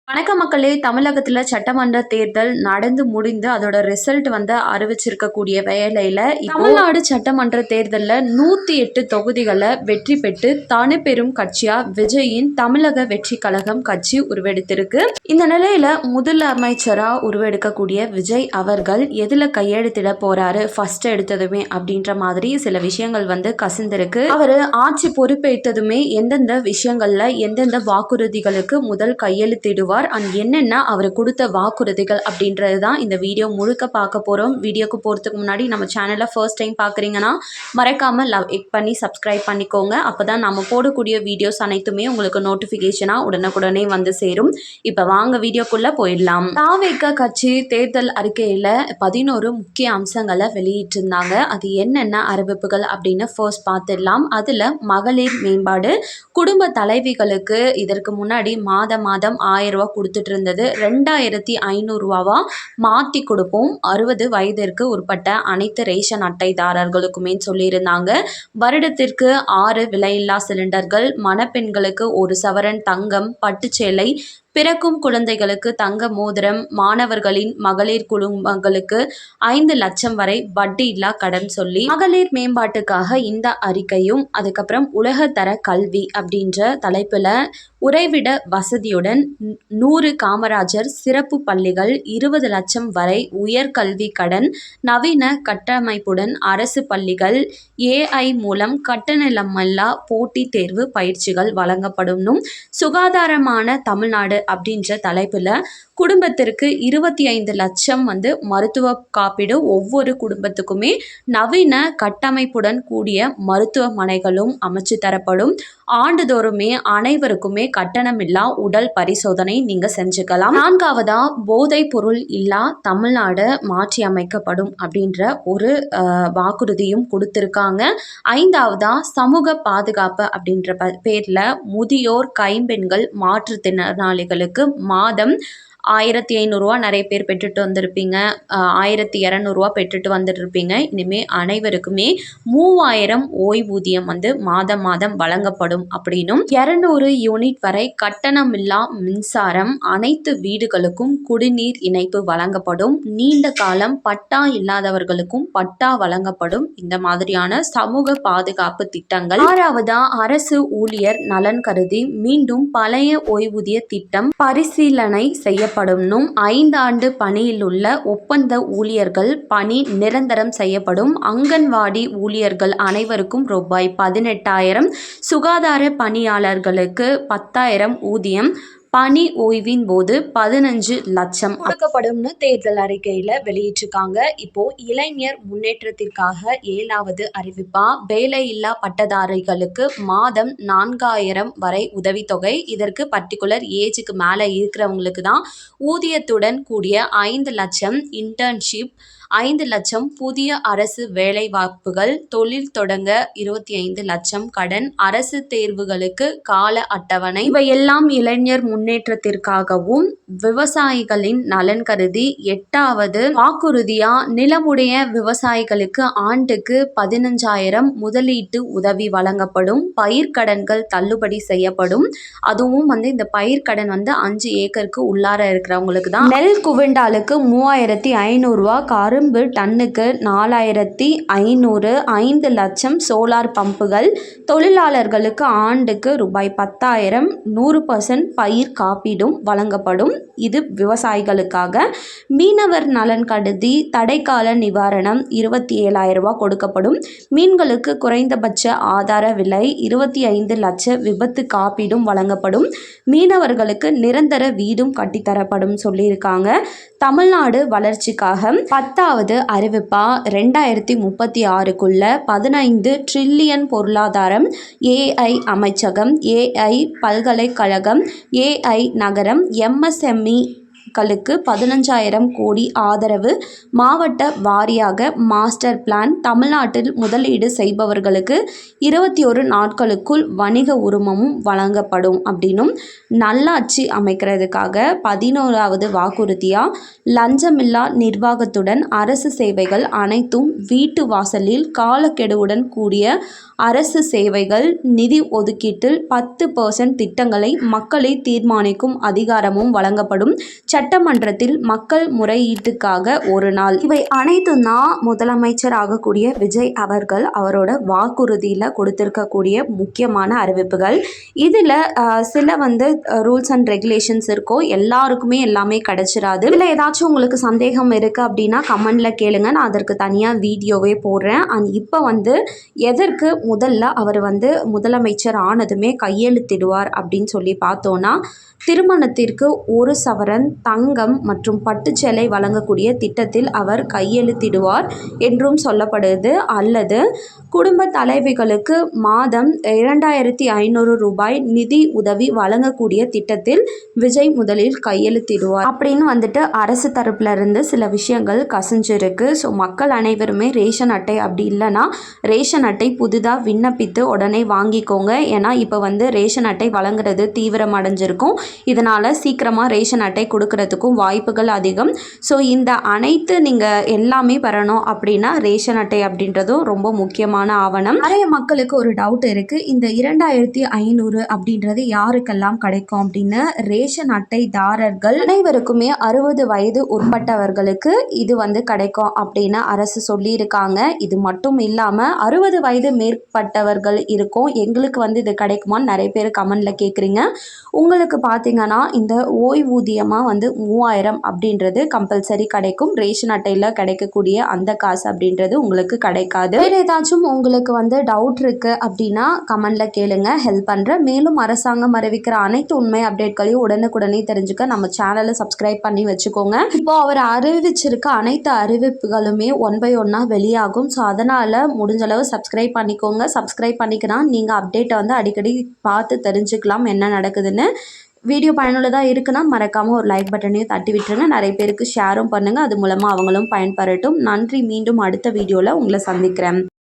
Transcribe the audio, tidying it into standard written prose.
வணக்கம் மக்களே. தமிழகத்தில் சட்டமன்ற தேர்தல் நடந்து முடிந்து அதோட ரிசல்ட் அறிவிச்சிருக்கக்கூடிய வேளையில் தமிழ்நாடு சட்டமன்ற தேர்தலில் 108 தொகுதிகளை வெற்றி பெற்று தனி பெரும் கட்சியாக விஜயின் தமிழக வெற்றி கழகம் கட்சி உருவெடுத்திருக்கு. இந்த நிலையில முதலமைச்சராக உருவெடுக்கக்கூடிய விஜய் அவர்கள் எதில் கையெழுத்திட போறாரு ஃபர்ஸ்ட் எடுத்ததுமே அப்படின்ற மாதிரி சில விஷயங்கள் கசிந்திருக்கு. அவர் ஆட்சி பொறுப்பேற்றதுமே எந்தெந்த விஷயங்கள்ல எந்தெந்த வாக்குறுதிகளுக்கு முதல் கையெழுத்திடுவார் அண்ட் என்னென்ன அவர் கொடுத்த வாக்குறுதிகள் அப்படின்றது தான் இந்த வீடியோ முழுக்க பார்க்க போகிறோம். வீடியோக்கு போகிறதுக்கு முன்னாடி நம்ம சேனலை ஃபர்ஸ்ட் டைம் பார்க்குறீங்கன்னா மறக்காமல் லைக் பண்ணி சப்ஸ்கிரைப் பண்ணிக்கோங்க. அப்போ தான் நம்ம போடக்கூடிய வீடியோஸ் அனைத்துமே உங்களுக்கு நோட்டிஃபிகேஷனாக உடனுக்குடனே சேரும். இப்போ வாங்க வீடியோக்குள்ளே போயிடலாம். தாவேக கட்சி தேர்தல் அறிக்கையில் 11 முக்கிய அம்சங்களை வெளியிட்டிருந்தாங்க. அது என்னென்ன அறிவிப்புகள் அப்படின்னு ஃபர்ஸ்ட் பார்த்துடலாம். அதில் மகளிர் மேம்பாடு, குடும்ப தலைவிகளுக்கு இதற்கு முன்னாடி மாதம் 1000 ரூபா கொடுத்துட்டு இருந்தது 2500 ரூபாவா மாற்றி கொடுப்போம். 60 வயதிற்கு உட்பட்ட அனைத்து ரேஷன் அட்டைதாரர்களுக்குமே சொல்லியிருந்தாங்க. வருடத்திற்கு 6 விலையில்லா சிலிண்டர்கள், மணப்பெண்களுக்கு 1 சவரன் தங்கம், பட்டுச்சேலை, பிறக்கும் குழந்தைகளுக்கு தங்க மோதிரம், மாணவர்களின் மகளிர் குடும்பங்களுக்கு 5 லட்சம் வரை வட்டி இல்லா கடன் சொல்லி மகளிர் மேம்பாட்டுக்காக இந்த அறிக்கையும், அதுக்கப்புறம் உலகத்தர கல்வி அப்படின்ற தலைப்பில் உறைவிட வசதியுடன் 100 காமராஜர் சிறப்பு பள்ளிகள், 20 லட்சம் வரை உயர்கல்வி கடன், நவீன கட்டமைப்புடன் அரசு பள்ளிகள், AI மூலம் கட்டணமில்லா போட்டி தேர்வு பயிற்சிகள் வழங்கப்படும், சுகாதாரமான தமிழ்நாடு அப்படின்ற தலைப்பில் குடும்பத்திற்கு 25 லட்சம் மருத்துவ காப்பீடு, ஒவ்வொரு குடும்பத்துக்குமே நவீன கட்டமைப்புடன் கூடிய மருத்துவமனைகளும் அமைச்சு தரப்படும், ஆண்டுதோறுமே அனைவருக்குமே கட்டணமில்லா உடல் பரிசோதனை நீங்கள் செஞ்சுக்கலாம். 4வதா போதைப் பொருள் இல்லா தமிழ்நாடு மாற்றி அமைக்கப்படும் அப்படின்ற ஒரு வாக்குறுதியும் கொடுத்துருக்காங்க. 5வதா சமூக பாதுகாப்பு அப்படின்ற பேரில் முதியோர், கைம்பெண்கள், மாற்றுத்திறனாளிகளுக்கு மாதம் 1500 ரூபா நிறைய பேர் பெற்றுட்டு வந்திருப்பீங்க, 1200 ரூபா பெற்றுட்டு வந்துட்டு இருப்பீங்க. இனிமேல் அனைவருக்குமே 3000 ஓய்வூதியம் மாதம் மாதம் வழங்கப்படும் அப்படின்னும், 200 யூனிட் வரை கட்டணமில்லா மின்சாரம், அனைத்து வீடுகளுக்கும் குடிநீர் இணைப்பு வழங்கப்படும், நீண்ட காலம் பட்டா இல்லாதவர்களுக்கும் பட்டா வழங்கப்படும். இந்த மாதிரியான சமூக பாதுகாப்பு திட்டங்கள். 6வதா அரசு ஊழியர் நலன் கருதி மீண்டும் பழைய ஓய்வூதிய திட்டம் பரிசீலனை செய்யப்படும். 5 ஆண்டு பணியில் உள்ள ஒப்பந்த ஊழியர்கள் பணி நிரந்தரம் செய்யப்படும். அங்கன்வாடி ஊழியர்கள் அனைவருக்கும் ரூபாய் 18,000, சுகாதார பணியாளர்களுக்கு 10,000 ஊதியம், பணி ஓய்வின் போது 15 லட்சம் கொடுக்கப்படும்னு தேர்தல் அறிக்கையில் வெளியிட்டிருக்காங்க. இப்போ இளைஞர் முன்னேற்றத்திற்காக 7வது அறிவிப்பா வேலையில்லா பட்டதாரிகளுக்கு மாதம் 4000 வரை உதவித்தொகை. இதற்கு பர்டிகுலர் ஏஜுக்கு மேலே இருக்கிறவங்களுக்கு தான் ஊதியத்துடன் கூடிய 5 லட்சம் இன்டர்ன்ஷிப், 5 லட்சம் புதிய அரசு வேலைவாய்ப்புகள், தொழில் தொடங்க 25 லட்சம் கடன், அரசு தேர்வுகளுக்கு கால அட்டவணை. இவையெல்லாம் இளைஞர் முன்னேற்றத்திற்காகவும் விவசாயிகளின் நலன் கருதி 8வது வாக்குறுதியா நிலமுடைய விவசாயிகளுக்கு ஆண்டுக்கு 15,000 முதலீட்டு உதவி வழங்கப்படும், பயிர்க்கடன்கள் தள்ளுபடி செய்யப்படும். அதுவும் இந்த பயிர்க்கடன் 5 ஏக்கருக்கு உள்ளார இருக்கிறவங்களுக்கு தான். நெல் குவிண்டாலுக்கு 3500 ரூபா, கரும்பு டன்னுக்கு 4500, 5 லட்சம் சோலார் பம்புகள், தொழிலாளர்களுக்கு ஆண்டுக்கு ரூபாய் 10,000, 100% பயிர் காப்பீடும் வழங்கப்படும். இது விவசாயிகளுக்காக. மீனவர் நலன் கருதி தடைக்கால நிவாரணம் 27,000 ரூபா கொடுக்கப்படும். மீன்களுக்கு குறைந்தபட்ச ஆதார விலை, 25 லட்ச விபத்து காப்பீடும் வழங்கப்படும். மீனவர்களுக்கு நிரந்தர வீடும் கட்டித்தரப்படும் சொல்லியிருக்காங்க. தமிழ்நாடு வளர்ச்சிக்காக 10வது அறிவிப்பா 2036க்குள்ள 15 ட்ரில்லியன் பொருளாதாரம், AI அமைச்சகம், AI பல்கலைக்கழகம், AI நகரம், MSME களுக்கு 15,000 கோடி ஆதரவு. மாவட்ட வாரியாக மாஸ்டர் பிளான். தமிழ்நாட்டில் முதலீடு செய்பவர்களுக்கு 21 நாட்களுக்குள் வணிக உரிமமும் வழங்கப்படும் அப்படின்னும், நல்லாட்சி அமைக்கிறதுக்காக 11வது வாக்குறுதியா லஞ்சமில்லா நிர்வாகத்துடன் அரசு சேவைகள் அனைத்தும் வீட்டு வாசலில். காலக்கெடுவுடன் கூடிய அரசு சேவைகள். நிதி ஒதுக்கீட்டில் 10% திட்டங்களை மக்களே தீர்மானிக்கும் அதிகாரமும் வழங்கப்படும். சட்டமன்றத்தில் மக்கள் முறையீட்டுக்காக ஒரு நாள். இவை அனைத்தும் தான் முதலமைச்சர் ஆகக்கூடிய விஜய் அவர்கள் அவரோட வாக்குறுதியில் கொடுத்திருக்கக்கூடிய முக்கியமான அறிவிப்புகள். இதில் சில ரூல்ஸ் அண்ட் ரெகுலேஷன்ஸ் இருக்கும். எல்லாருக்குமே எல்லாமே கிடைச்சிடாது. இதில் ஏதாச்சும் உங்களுக்கு சந்தேகம் இருக்குது அப்படின்னா கமெண்டில் கேளுங்க, நான் அதற்கு தனியாக வீடியோவே போடுறேன். அண்ட் இப்போ எதற்கு முதல்ல அவர் முதலமைச்சர் ஆனதுமே கையெழுத்திடுவார் அப்படின்னு சொல்லி பார்த்தோன்னா, திருமணத்திற்கு 1 சவரன் தங்கம் மற்றும் பட்டுச்சேலை வழங்கக்கூடிய திட்டத்தில் அவர் கையெழுத்திடுவார் என்றும் சொல்லப்படுது. அல்லது குடும்ப தலைவிகளுக்கு மாதம் 2,500 ரூபாய் நிதி உதவி வழங்கக்கூடிய திட்டத்தில் விஜய் முதலில் கையெழுத்திடுவார் அப்படின்னு அரசு தரப்புல இருந்து சில விஷயங்கள் கசிஞ்சிருக்கு. ஸோ மக்கள் அனைவருமே ரேஷன் அட்டை அப்படி இல்லைன்னா ரேஷன் அட்டை புதிதாக விண்ணப்பித்து உடனே வாங்கிக்கோங்க. ஏன்னா இப்போ ரேஷன் அட்டை வழங்குறது தீவிரம் அடைஞ்சிருக்கும். இதனால் சீக்கிரமாக ரேஷன் அட்டை கொடுக்கறதுக்கும் வாய்ப்புகள் அதிகம். ஸோ இந்த அனைத்து நீங்கள் எல்லாமே பெறணும் அப்படின்னா ரேஷன் அட்டை அப்படின்றதும் ரொம்ப முக்கியமான ஆவணம். நிறைய மக்களுக்கு ஒரு டவுட் இருக்குது, இந்த 2,500 அப்படின்றது யாருக்கெல்லாம் கிடைக்கும் அப்படின்னு. ரேஷன் அட்டைதாரர்கள் அனைவருக்குமே 60 வயது உட்பட்டவர்களுக்கு இது கிடைக்கும் அப்படின்னு அரசு சொல்லியிருக்காங்க. இது மட்டும் இல்லாமல் 60 வயது மேற்பட்டவர்கள் இருக்கும், எங்களுக்கு இது கிடைக்குமான்னு நிறைய பேர் கமெண்டில் கேட்குறீங்க. உங்களுக்கு பார்த்தீங்கன்னா இந்த ஓய்வூதியமாக 3,000 அப்படின்றது கம்பல்சரி கிடைக்கும். ரேஷன் அட்டையில் கிடைக்கக்கூடிய அந்த காசு அப்படின்றது உங்களுக்கு கிடைக்காது. வேறு ஏதாச்சும் உங்களுக்கு டவுட் இருக்குது அப்படின்னா கமெண்டில் கேளுங்க, ஹெல்ப் பண்ணுறேன். மேலும் அரசாங்கம் அறிவிக்கிற அனைத்து உண்மை அப்டேட்களையும் உடனுக்குடனே தெரிஞ்சுக்க நம்ம சேனலை சப்ஸ்கிரைப் பண்ணி வச்சுக்கோங்க. இப்போ அவர் அறிவிச்சிருக்க அனைத்து அறிவிப்புகளுமே 1 by 1 வெளியாகும். ஸோ அதனால் முடிஞ்சளவு சப்ஸ்கிரைப் பண்ணிக்கோங்க. சப்ஸ்கிரைப் பண்ணிக்கினா நீங்கள் அப்டேட்டை அடிக்கடி பார்த்து தெரிஞ்சுக்கலாம் என்ன நடக்குதுன்னு. வீடியோ பயனுள்ளதாக இருக்குன்னா மறக்காமல் ஒரு லைக் பட்டனையும் தட்டி விட்டுருங்க. நிறைய பேருக்கு ஷேரும் பண்ணுங்கள், அது மூலமாக அவங்களும் பயன்பெறட்டும். நன்றி. மீண்டும் அடுத்த வீடியோவில் உங்களை சந்திக்கிறேன்.